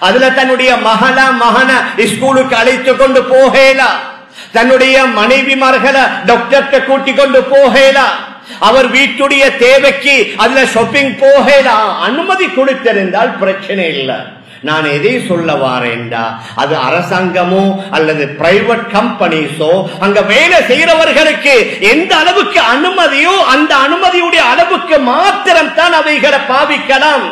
அதுல தன்னுடைய மகனை ஸ்கூலுக்கு அழைத்து கொண்டு போகலாம், தன்னுடைய மனைவிமார்களை டாக்டர்கிட்ட கூட்டிக் கொண்டு போகலாம், அவர் வீட்டுடைய தேவைக்கு அதுல ஷாப்பிங் போகலாம். அனுமதி கொடுத்திருந்தால் பிரச்சனை இல்லை. நான் எதை சொல்ல வாரேன்டா, அது அரசாங்கமோ அல்லது பிரைவேட் கம்பெனிஸோ அங்க வேலை செய்யறவர்களுக்கு எந்த அளவுக்கு அனுமதியோ அந்த அனுமதியுடைய அளவுக்கு மாத்திரம் தான் அவைகளை பாவிக்கலாம்.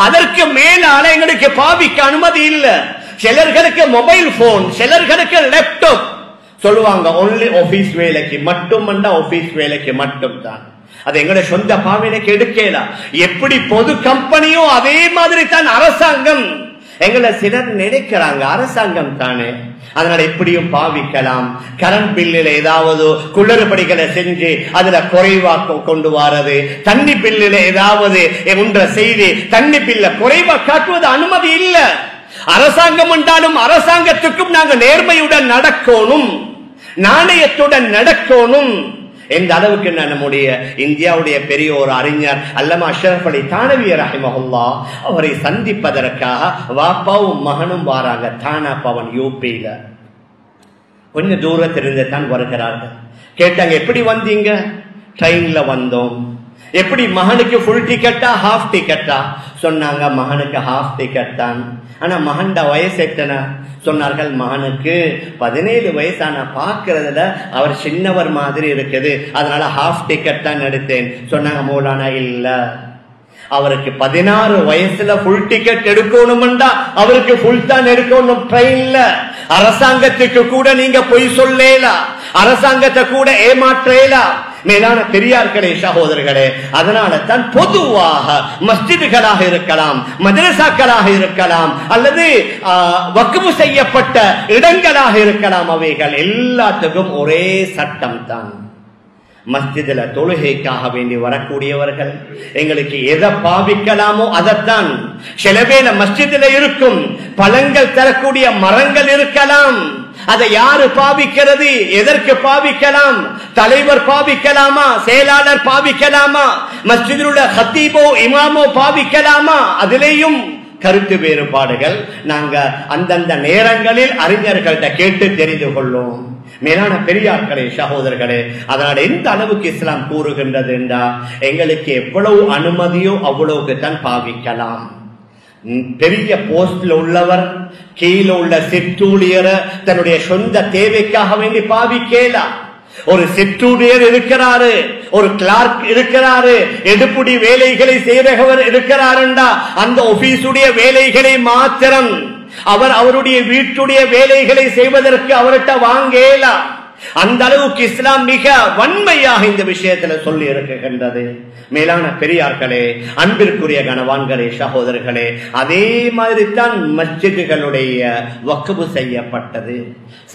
அதற்கு மேலான எங்களுக்கு பாவிக்க அனுமதி இல்லை. சிலர்களுக்கு மொபைல் போன், சிலர்களுக்கு லேப்டாப் சொல்லுவாங்க. ஒன்லி ஆபீஸ் வேலைக்கு மட்டும், ஆபீஸ் வேலைக்கு மட்டும் தான். அது எங்களுடைய சொந்த பாவனைக்கு எடுக்கலாம். எப்படி பொது கம்பெனியோ அதே மாதிரி தான் அரசாங்கம். எங்களை சிலர் நினைக்கிறாங்க அரசாங்கம் தானே, அதனால எப்படியும் பாவிக்கலாம். கரண்ட் பில்லில் ஏதாவது குளறுபடிகளை செஞ்சு அதுல குறைவாக்க கொண்டு வாரது, தண்ணி பில்லில் ஏதாவது ஒன்ற செய்தி தண்ணி பில்ல குறைவா காட்டுவது அனுமதி இல்லை. அரசாங்கம் என்றாலும் அரசாங்கத்துக்கும் நாங்க நேர்மையுடன் நடக்கணும், நாணயத்துடன் நடக்கணும். எந்த அளவுக்கு நம்முடைய இந்தியாவுடைய பெரிய ஒரு அறிஞர் அல்லமா அஷ்ரஃப் அலி தானவி ரஹிமஹுல்லாஹ் அவரை சந்திப்பதற்காக வாப்பாவும் மகனும் வாராங்க. தானா பவன் யூபியில கொஞ்சம் தூரத்திலிருந்து தான் வருகிறார்கள். கேட்டாங்க, எப்படி வந்தீங்க? ட்ரெயின்ல வந்தோம். எப்படி மகனுக்கு ஃபுல் டிக்கெட்டா ஹாஃப் டிக்கெட்டா? சொன்னாங்க மகனுக்கு ஹாஃப் டிக்கெட் தான். ஆனா மகன்ட வயசு எத்தனை? சொன்னார்கள் மகனுக்கு 17 வயசான பாக்குறதுல அவர் சின்னவர் மாதிரி இருக்குது, அதனால ஹாஃப் டிக்கெட் தான் எடுத்தேன். சொன்னாங்க மௌலானா இல்ல, அவருக்கு 16 வயசுல ஃபுல் டிக்கெட் எடுக்கணும்டா அவருக்கு ஃபுல் தான் எடுக்கணும் ட்ரெயின்ல. அரசாங்கத்துக்கு கூட நீங்க பொய் சொல்லலாம், அரசாங்கத்தை கூட ஏமாற்றலாம். மேலான பெரியார்களே சகோதரர்களே, அதனால தான் பொதுவாக மஸ்ஜிதுகளாக இருக்கலாம், மதரசாக்களாக இருக்கலாம், அல்லது வக்ஃப் செய்யப்பட்ட இடங்களாக இருக்கலாம், அவைகள் எல்லாத்துக்கும் ஒரே சட்டம் தான். மஸ்ஜிதுல தொழுகைக்காக வேண்டி வரக்கூடியவர்கள் எங்களுக்கு எதை பாவிக்கலாமோ அதைத்தான். சில வேளை மஸ்ஜிதுல இருக்கும் பழங்கள் தரக்கூடிய மரங்கள் இருக்கலாம், அதை யாரு பாவிக்கிறது? எதற்கு பாவிக்கலாம்? தலைவர் பாவிக்கலாமா? செயலாளர் பாவிக்கலாமா? மஸ்ஜிதில் உள்ள ஹத்தீபோ இமாமோ பாவிக்கலாமா? அதிலேயும் கருத்து வேறுபாடுகள். நாங்க அந்தந்த நேரங்களில் அறிஞர்கள்ட்ட கேட்டு தெரிந்து கொள்ளும். மேலான பெரியார்களே சகோதரர்களே, அதனால எந்த அளவுக்கு இஸ்லாம் கூறுகின்றது என்றால் எங்களுக்கு எவ்வளவு அனுமதியோ அவ்வளவுக்கு தான் பாவிக்கலாம். பெரிய போஸ்ட்ல உள்ளவர் கீழே உள்ள சிற்றூழியரை தன்னுடைய சொந்த தேவைக்காக வேண்டி பாவிக்கலாம். ஒரு சிற்றூழியர் இருக்கிறாரு, ஒரு கிளார்க் இருக்கிறாரு, எடுப்புடி வேலைகளை செய்கிறவர் இருக்கிறாருண்டா அந்த ஆபீஸுடைய வேலைகளை மாத்திரம் அவர் அவருடைய வீட்டுடைய வேலைகளை செய்வதற்கு அவர்கிட்ட வாங்கலாம். அந்த அளவுக்கு இஸ்லாம் மிக வன்மையாக இந்த விஷயத்துல சொல்லி இருக்கின்றது. மேலான பெரியார்களே, அன்பிற்குரிய கனவான்களே, சகோதரர்களே, அதே மாதிரி தான் மஸ்ஜிதுகளுடைய வக்ஃப் செய்யப்பட்டது.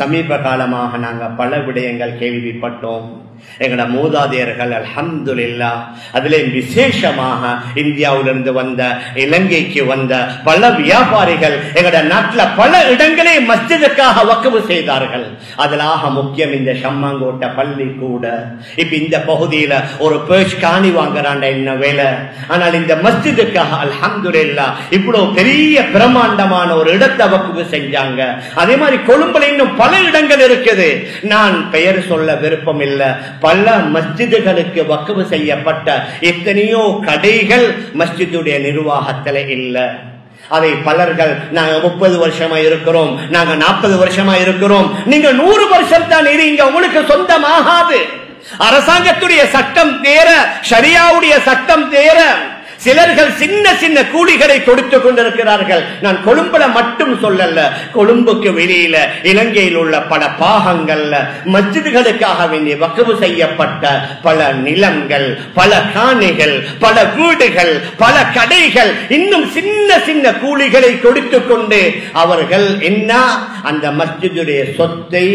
சமீப காலமாக நாங்க பல விடயங்கள் கேள்விப்பட்டோம். எங்களோட மூதாதையர்கள் அல்ஹம்துலில்லாஹ் அதிலே விசேஷமாக இந்தியாவிலிருந்து வந்த இலங்கைக்கு வந்த பல வியாபாரிகள் எங்களோட நாட்டில் பல இடங்களே மஸ்ஜிதுக்காக வக்ஃப் செய்தார்கள். அதிலாக முக்கியம் இந்த ஷம்மாங்கோட்டை பள்ளி கூட. இப்ப இந்த பகுதியில ஒரு பேர்ச் காணி வாங்குறாண்ட என்ன வேலை, ஆனால் இந்த மஸ்ஜிதுக்காக அல்ஹம்துலில்லாஹ் இவ்வளவு பெரிய பிரம்மாண்டமான ஒரு இடத்தை வக்ஃப் செஞ்சாங்க. அதே மாதிரி கொழும்புல இன்னும் பல இடங்கள் இருக்குது. நான் பெயர் சொல்ல விருப்பம் இல்லை. பல மஸ்ஜிதுகளுக்கு வக்ஃப் செய்யப்பட்ட எத்தனையோ கடைகள் மஸ்ஜிதுடைய நிர்வாகத்தில் இல்லை. அதை பலர்கள் நாங்க 30 வருஷமா இருக்கிறோம், நாங்க 40 வருஷமா இருக்கிறோம். நீங்க 100 வருஷம் தான் இருங்க, உங்களுக்கு சொந்தமாகாது. அரசாங்கத்துடைய சட்டம் வேற, ஷரியாவுடைய சட்டம் வேற. சிலர்கள் சின்ன சின்ன கூலிகளை கொடுத்து கொண்டிருக்கிறார்கள். நான் கொழும்புல மட்டும் சொல்லல, கொழும்புக்கு வெளியில இலங்கையில் உள்ள பல பாகங்கள்ல மஸ்ஜிதுகளுக்காக வேண்டிய வக்ஃப் செய்யப்பட்ட பல நிலங்கள், பல காணிகள், பல வீடுகள், பல கடைகள், இன்னும் சின்ன சின்ன கூலிகளை கொடுத்து கொண்டு அவர்கள் என்ன அந்த மஸ்ஜிதுடைய சொத்தை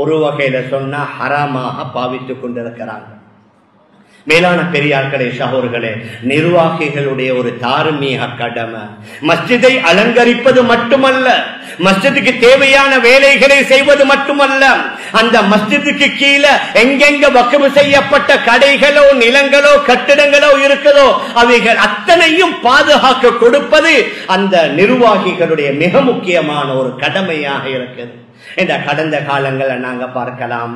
ஒரு வகையில சொன்னா ஹராமாக பாவித்துக் கொண்டிருக்கிறார்கள். மேலான பெரியார்களே சகோதரர்களே, நிர்வாகிகளுடைய ஒரு தார்மீக கடமை மஸ்ஜிதை அலங்கரிப்பது மட்டுமல்ல, மஸ்ஜிதுக்கு தேவையான வேலைகளை செய்வது மட்டுமல்ல, அந்த மஸ்ஜிதுக்கு கீழே எங்கெங்க வக்ஃப் செய்யப்பட்ட கடைகளோ நிலங்களோ கட்டிடங்களோ இருக்குதோ அவைகள் அத்தனையும் பாதுகாக்க கொடுப்பது அந்த நிர்வாகிகளுடைய மிக முக்கியமான ஒரு கடமையாக இருக்குது. இந்த கடந்த காலங்களில் நாங்க பார்க்கலாம்,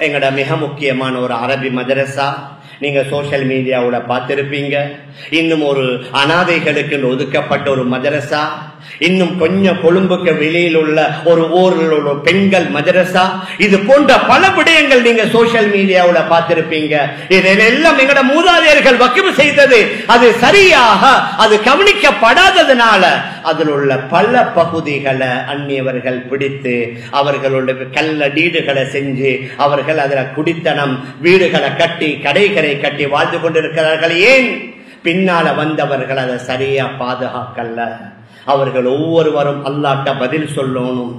எங்களோட மிக முக்கியமான ஒரு அரபி மதரசா நீங்க சோசியல் மீடியாவோட பார்த்திருப்பீங்க. இன்னும் ஒரு அனாதைகளுக்கு ஒதுக்கப்பட்ட ஒரு மதரசா, இன்னும் கொஞ்சம் கொழும்புக்கு வெளியில் உள்ள ஒரு ஊரில் உள்ள பெண்கள் மதரசா, இது போன்ற பல விடயங்கள் நீங்க சோசியல் மீடியாவில் பார்த்திருப்பீங்க. இதெல்லாம் எங்களோட மூதாதையர்கள் வக்ஃப் செய்தது, அது சரியாக அது கவனிக்கப்படாததுனால அதில் உள்ள பல பகுதிகளை அந்நியவர்கள் பிடித்து அவர்களுடைய கள்ள டீடுகளை செஞ்சு அவர்கள் அதில் குடித்தனம் வீடுகளை கட்டி கடைகளை கட்டி வாழ்ந்து கொண்டிருக்கிறார்கள். ஏன்? பின்னால வந்தவர்கள் அதை சரியா பாதுகாக்கல. அவர்கள் ஒவ்வொருவரும் அல்லாஹ்ட்ட பதில் சொல்லணும்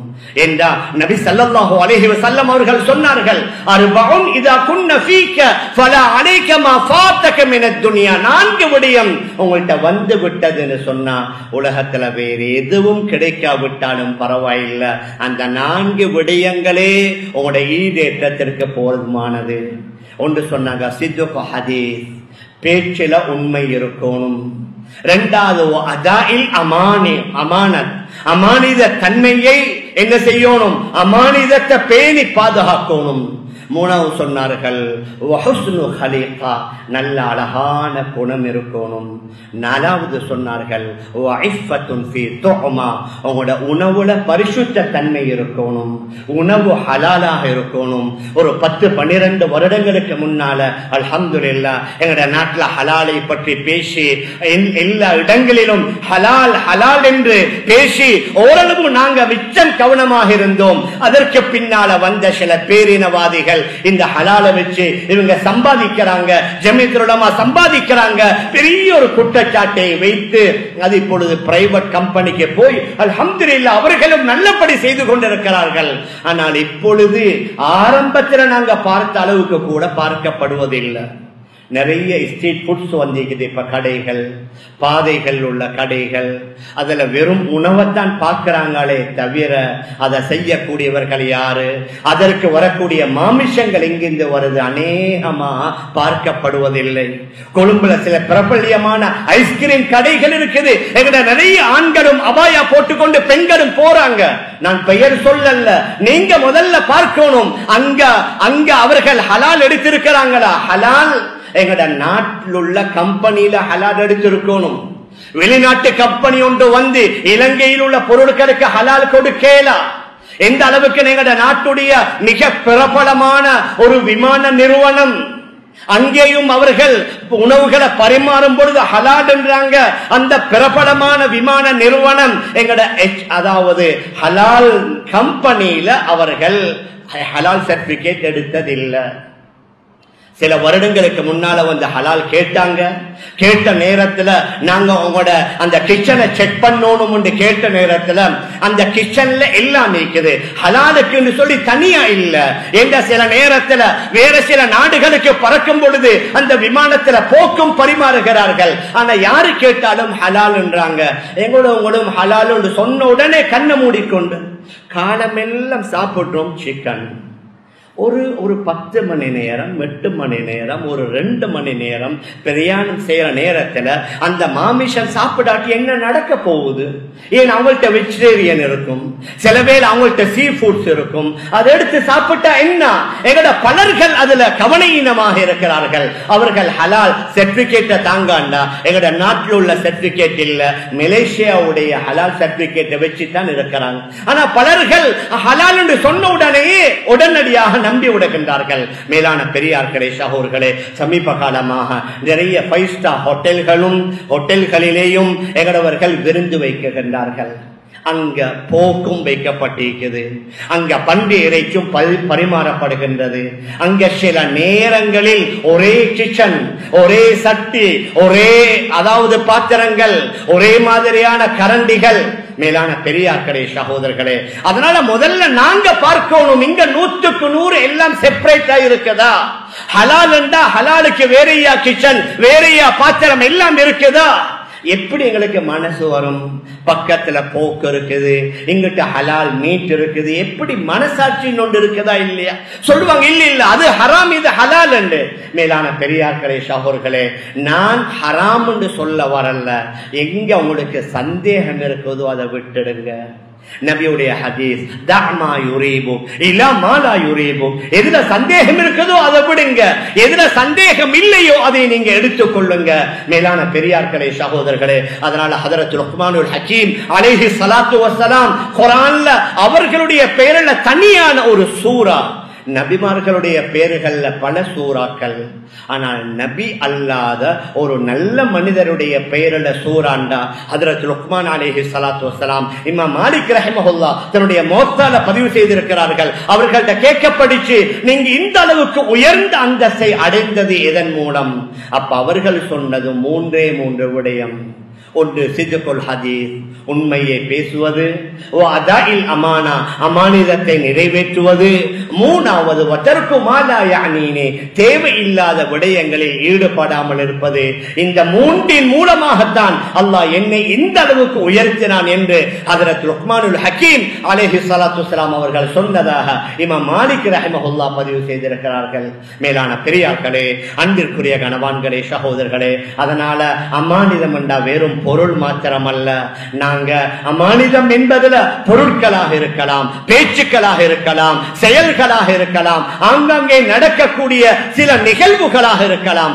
என்றா நபி ஸல்லல்லாஹு அலைஹி வஸல்லம் அவர்கள் சொன்னார்கள், அர்பஉன் இதா குன்ன ஃபீக ஃபலா அலைக மா ஃபாதக மினத் துன்யா. 4 விடயம் உங்கள்ட்ட வந்து விட்டதுன்னு சொன்னா உலகத்துல வேறு எதுவும் கிடைக்காவிட்டாலும் பரவாயில்லை, அந்த 4 விடயங்களே உங்களுடைய ஈடேற்றத்திற்கு போதுமானது. ஒன்று சொன்னாங்க, சித்கு ஹதீஸ், பேச்சில உண்மை இருக்கணும். இரண்டாவது அதாஇல் அமானத், அமானித தன்மையை என்ன செய்யணும், அமானிதத்தை பேணி பாதுகாக்கணும். மூணாவது சொன்னார்கள் வஹுஸ்னு ஹலீகா, நல்ல அழகான குணம் இருக்கணும். நாலாவது சொன்னார்கள் வஇஃபத்துன் ஃபீ துஅமா, உங்களோட உணவுல பரிசுத்த தன்மை இருக்கணும், உணவு ஹலாலாக இருக்கணும். ஒரு 10-12 வருடங்களுக்கு முன்னால அல்ஹம்துலில்லாஹ் எங்களோட நாட்டுல ஹலாலை பற்றி பேசி எல்லா இடங்களிலும் ஹலால் ஹலால் என்று பேசி ஓரளவு நாங்க மிச்சம் கவனமாக இருந்தோம். அதற்கு பின்னால வந்த சில பேரினவாதிகள் இந்த ஹலாலை வச்சு இவங்க சம்பாதிக்கிறாங்க, ஜமீயத்துல் உலமா சம்பாதிக்கிறாங்க, பெரிய ஒரு குற்றச்சாட்டை வைத்து அது இப்பொழுது பிரைவேட் கம்பெனிக்கு போய் அல்ஹம்துலில்லாஹ் அவர்களும் நல்லபடி செய்து கொண்டிருக்கிறார்கள். ஆனால் இப்பொழுது ஆரம்பத்தில் நாங்க பார்த்த அளவுக்கு கூட பார்க்கப்படுவதில்லை. நிறைய ஸ்ட்ரீட் ஃபுட்ஸ் வந்திருக்குது. இப்ப கடைகள், பாதைகள் உள்ள கடைகள், அதுல வெறும் உணவைத்தான் பார்க்கிறாங்களே தவிர அதை செய்யக்கூடியவர்கள் யாரு, அதற்கு வரக்கூடிய மாமிசங்கள் எங்கிருந்து வருது அநேகமா பார்க்கப்படுவதில்லை. கொழும்புல சில பிரபல்யமான ஐஸ்கிரீம் கடைகள் இருக்குது. எங்கட நிறைய ஆண்களும் அபாயா போட்டுக்கொண்டு பெண்களும் போறாங்க. நான் பெயர் சொல்லல, நீங்க முதல்ல பார்க்கணும் அங்க அவர்கள் ஹலால் எடுத்திருக்கிறாங்களா. ஹலால் எங்கட நாட்டில் உள்ள கம்பெனியில ஹலால் எடுத்திருக்கணும். வெளிநாட்டு கம்பெனி ஒன்று வந்து இலங்கையில் உள்ள பொருட்களுக்கு ஹலால் கொடுக்கலாம். எந்த அளவுக்கு எங்கட நாட்டுடைய மிக பிரபலமான ஒரு விமான நிறுவனம், அங்கேயும் அவர்கள் உணவுகளை பரிமாறும் பொழுது ஹலால் என்றாங்க. அந்த பிரபலமான விமான நிறுவனம் எங்கட அதாவது ஹலால் கம்பெனியில அவர்கள் ஹலால் சர்டிபிகேட் எடுத்ததில்லை. சில வருடங்களுக்கு முன்னால வந்து ஹலால் கேட்டாங்க. கேட்ட நேரத்துல நாங்க உங்களோட அந்த கிச்சனை செக் பண்ணணும் என்று கேட்ட நேரத்துல அந்த கிச்சன்ல எல்லாம் இருக்குது, ஹலாலுக்கு சொல்லி தனியா இல்ல. என்ற சில நேரத்துல வேற சில நாடுகளுக்கு பறக்கும் பொழுது அந்த விமானத்துல போக்கும் பரிமாறுகிறார்கள். ஆனா யாரு கேட்டாலும் ஹலால் என்றாங்க. உங்களும் ஹலால் என்று சொன்ன உடனே கண்ணை மூடிக்கொண்டு காலமெல்லாம் சாப்பிடுறோம் சிக்கன். ஒரு 10 மணி நேரம் 8 மணி நேரம் ஒரு 2 மணி நேரம் பிரயாணம் செய்யற நேரத்துல அந்த மாமிசம் சாப்பிடாட்டி என்ன நடக்க போகுது? ஏன் அவங்கள்ட்ட வெஜிடேரியன் இருக்கும், சில பேர் அவங்கள்ட்ட சீ ஃபுட்ஸ் இருக்கும். அதை எடுத்து சாப்பிட்டா என்ன? எங்கட பலர்கள் அதுல கவனீனமாக இருக்கிறார்கள். அவர்கள் ஹலால் சர்டிபிகேட்டை தாங்காண்டா எங்கட நாட்டில் உள்ள சர்டிபிகேட் இல்ல, மலேசியாவுடைய ஹலால் சர்டிபிகேட்டை வச்சுதான் இருக்கிறாங்க. ஆனா பலர்கள் ஹலால் என்று சொன்ன உடனேயே உடனடியாக நம்பி விடுகின்றார்கள். மேலான பெரியார்களே, சகோதரர்களே, சமீப காலமாக நிறைய 5 ஸ்டார் ஹோட்டல்களிலேயும் எங்களவர்கள் விருந்து வைக்கின்றார்கள். அங்க போக்கும் வைக்கப்பட்டிருக்கிறது, அங்க பன்றி இறைச்சும் பரிமாறப்படுகின்றது. அங்க சில நேரங்களில் ஒரே கிச்சன், ஒரே சட்டி, ஒரே அதாவது பாத்திரங்கள், ஒரே மாதிரியான கரண்டிகள். மேலான பெரியார்களே, சகோதரர்களே, அதனால முதல்ல நாங்க பார்க்கணும், இங்க 100க்கு 100 எல்லாம் செப்பரேட்டா இருக்குதா? ஹலால் என்றா ஹலாலுக்கு வேறையா கிச்சன், வேறையா பாத்திரம் எல்லாம் இருக்குதா? எப்படி எங்களுக்கு மனசு வரும்? பக்கத்துல போக்கு இருக்குது, இங்கிட்ட ஹலால் மீட் இருக்குது, எப்படி மனசாட்சி ஒன்று இருக்குதா இல்லையா? சொல்லுவாங்க இல்ல இல்ல அது ஹராம், இது ஹலால் என்று. மேலான பெரியார்களே, சகோதரர்களே, நான் ஹராம் என்று சொல்ல வரல. எங்க உங்களுக்கு சந்தேகம் இருக்குதோ அதை விட்டுடுங்க. நபியுடைய ஹதீஸ், தஅமா யுரீபு இலா மா லா யுரீபு. எதுல சந்தேகம் இருக்குதோ அதை விடுங்க, எதுல சந்தேகம் இல்லையோ அதை நீங்க எடுத்துக்கொள்ளுங்க. மேலான பெரியார்களே, சகோதரர்களே, அதனால ஹதரத் லுக்மானுல் ஹக்கீம் அலைஹி ஸலாத்து வஸ்ஸலாம் குர்ஆன்ல அவர்களுடைய பெயர்ல தனியான ஒரு சூரா, நபிமார்களுடைய பெயர்கள்ல பல சூறாக்கள், ஆனால் நபி அல்லாத ஒரு நல்ல மனிதருடைய பெயரில் சூறாண்டா ஹதரத் லுக்மான் அலைஹி ஸலாத்து வஸ்ஸலாம் இமாம் மாலிக் ரஹிமஹுல்லாஹ் தன்னுடைய மௌத்தால பதிவு செய்திருக்கிறார்கள். அவர்கள்ட்ட கேட்கப்படிச்சு, நீங்க இந்த அளவுக்கு உயர்ந்த அந்தஸ்தை அடைந்தது எதன் மூலம்? அப்ப அவர்கள் சொன்னது மூன்றே மூன்று விடயம். ஒன்று சிதுகுல் ஹதீஸ், உண்மையை பேசுவது, அதாஇல் அமானா, அமானிதத்தை நிறைவேற்றுவது, மூணாவது வதற்கு மா லா யஅனீனி, தேவையில்லாத விடயங்களில் ஈடுபடாமல் இருப்பது. இந்த மூன்றின் மூலமாகத்தான் அல்லாஹ் என்னை இந்த அளவுக்கு உயர்த்தினான் என்று ஹஜ்ரத் லுக்மானுல் ஹக்கீம் அலைஹி ஸலாத்து வஸ்ஸலாம் அவர்கள் சொன்னதாக இமாம் மாலிக் ரஹிமஹுல்லாஹ் பதிவு செய்திருக்கிறார்கள். மேலான பெரியார்களே, அன்பிற்குரிய கணவான்களே, சகோதரர்களே, அதனால அமானிதம் என்றா வெறும் பொருள் மாத்திரமல்ல. நாங்க அமானிதம் என்பதுல பொருட்களாக இருக்கலாம், பேச்சுக்களாக இருக்கலாம், செயல்களாக இருக்கலாம், ஆங்காங்கே நடக்கக்கூடிய சில நிகழ்வுகளாக இருக்கலாம்.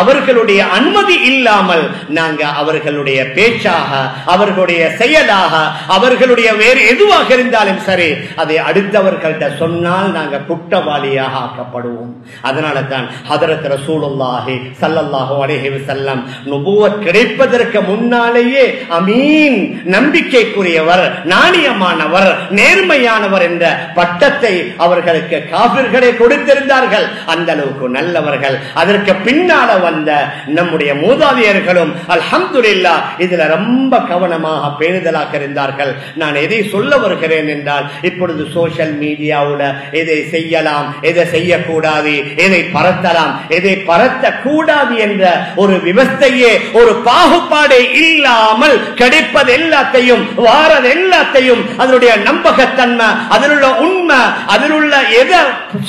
அவர்களுடைய அனுமதி இல்லாமல் நாங்க அவர்களுடைய பேச்சாக, அவர்களுடைய செயலாக, அவர்களுடைய வேறு எதுவாக இருந்தாலும் சரி, அதை அடுத்தவர்கள்ட்ட சொன்னால் நாங்க குற்றவாளியாக ஆக்கப்படுவோம். அதனால தான் ஹதரத் ரசூலுல்லாஹி ஸல்லல்லாஹு அலைஹி வஸல்லம் நுபுவத் கிடைப்பதற்கு முன்னாலேயே அமீன், நம்பிக்கைக்குரியவர், நாணயமானவர், நேர்மையானவர் என்ற பட்டத்தை அவர்களுக்கு காபிர்களே கொடுத்திருந்தார்கள். அந்த அளவுக்கு நல்லவர்கள். அதற்கு பின்னால வந்த நம்முடைய மூதாதையர்களும் அல்ஹம்துலில்லாஹ் இதுல ரொம்ப கவனமாக பேணுதலாக இருந்தார்கள். நான் எதை சொல்ல வருகிறேன் என்றால், இப்பொழுது சோசியல் மீடியாவுல எதை செய்யலாம், எதை செய்யக்கூடாது, எதை பரத்தலாம், எதை பரத்த கூடாது என்ற ஒரு விவஸ்தையே, ஒரு பாகுபாடே இல்லாமல் கிடைப்பது எல்லாத்தையும், வாரது எல்லாத்தையும், அதனுடைய நம்பகத்தன்மை, அதிலுள்ள உண்மை, அதிலுள்ள எதை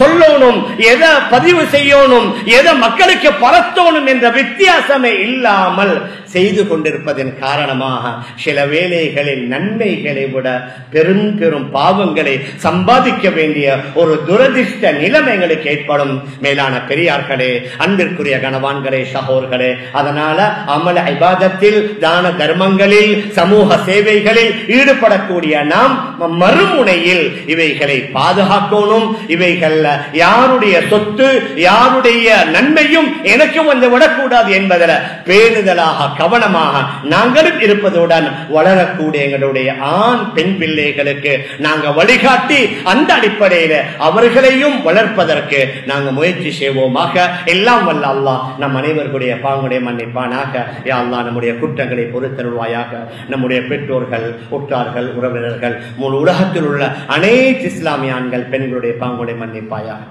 சொல்லணும், எதை பதிவு செய்யணும், எதை மக்களுக்கு பரத்தணும் என்ற வித்தியாசமே இல்லாமல் செய்து கொண்டிருப்பதன் காரணமாக சில வேளைகளில் நன்மைகளை விட பெரும் பெரும் பாவங்களை சம்பாதிக்க வேண்டிய ஒரு துரதிர்ஷ்ட நிலைமை எங்களுக்கு ஏற்படும். மேலான பெரியார்களே, அன்பிற்குரிய கணவான்களே, சகோதரர்களே, அதனால அமல இபாதத்தில், தான தர்மங்களில், சமூக சேவைகளில் ஈடுபடக்கூடிய நாம் மறுமுனையில் இவைகளை பாதுகாக்கணும். இவைகள் யாருடைய சொத்து, யாருடைய நன்மையும் எனக்கு வந்து விடக்கூடாது என்பதில் பேணுதலாக கவனமாக நாங்களும் இருப்பதுடன் வளரக்கூடிய எங்களுடைய ஆண் பெண் பிள்ளைகளுக்கு நாங்கள் வழிகாட்டி அந்த அடிப்படையில் அவர்களையும் வளர்ப்பதற்கு நாங்கள் முயற்சி செய்வோமாக. எல்லாம் வல்ல அல்லாஹ் நம் அனைவர்களுடைய பாங்குடைய மன்னிப்பானாக. யா அல்லாஹ் நம்முடைய குற்றங்களை பொறுத்தருள்வாயாக. நம்முடைய பெற்றோர்கள், உற்றார்கள், உறவினர்கள், முழு உலகத்தில் உள்ள அனைத்து இஸ்லாமிய ஆண்கள் பெண்களுடைய பாங்குடைய மன்னிப்பாயாக.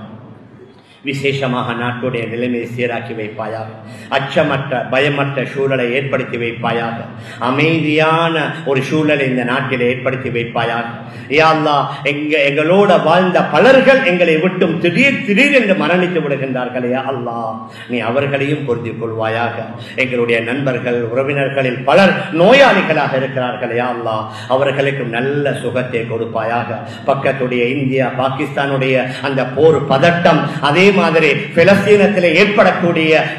விசேஷமாக நாட்டுடைய நிலைமையை சீராக்கி வைப்பாயாக. அச்சமற்ற பயமற்ற சூழலை ஏற்படுத்தி வைப்பாயாக. அமைதியான ஒரு சூழலை இந்த நாட்டில் ஏற்படுத்தி வைப்பாயாக. யா அல்லாஹ், எங்களோட வாழ்ந்த பலர்கள் எங்களை விட்டும் திடீர் என்று மரணித்து விடுகின்றார்களே அல்லாஹ், நீ அவர்களையும் பொருந்திக் கொள்வாயாக. எங்களுடைய நண்பர்கள், உறவினர்களில் பலர் நோயாளிகளாக இருக்கிறார்களே அல்லாஹ், அவர்களுக்கு நல்ல சுகத்தை கொடுப்பாயாக. பக்கத்துடைய இந்தியா பாகிஸ்தானுடைய அந்த போர் பதட்டம், அதே மாதிரி பிலஸ்தீனத்தில்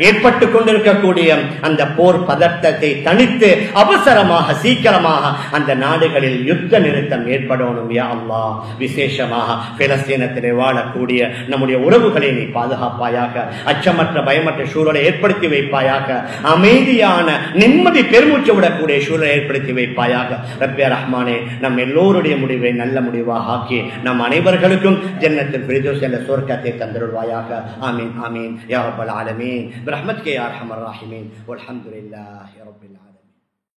ஏற்பட்டு கொண்டிருக்கக்கூடிய அந்த போர் பதட்டத்தை தணித்து அவசரமாக சீக்கிரமாக அந்த நாடுகளில் யுத்த நிறுத்தம் ஏற்படணும் யா அல்லாஹ். விசேஷமாக பிலஸ்தீனத்திலே வாழக்கூடிய நம்முடைய உறவுகளை நீ பாதுகாப்பாயாக. அச்சமற்ற பயமற்ற சூழலை ஏற்படுத்தி வைப்பாயாக. அமைதியான நிம்மதி பெருமூச்சு விடக்கூடிய சூழலை ஏற்படுத்தி வைப்பாயாக. ரப்பே ரஹ்மானே, நம் எல்லோருடைய முடிவை நல்ல முடிவாக ஆக்கி நம் அனைவர்களுக்கும் ஜன்னத்துல் ஃபிர்தௌஸ் என்ற சொர்க்கத்தை தந்தருள்வாயாக. ஆமீன் ஆமீன் யா ரப்பல் ஆலமீன் பிரஹ்மத்க யா அர்ஹமர் ராஹிமீன் வல்ஹம்துலில்லாஹி ரப்பில் ஆலமீன்.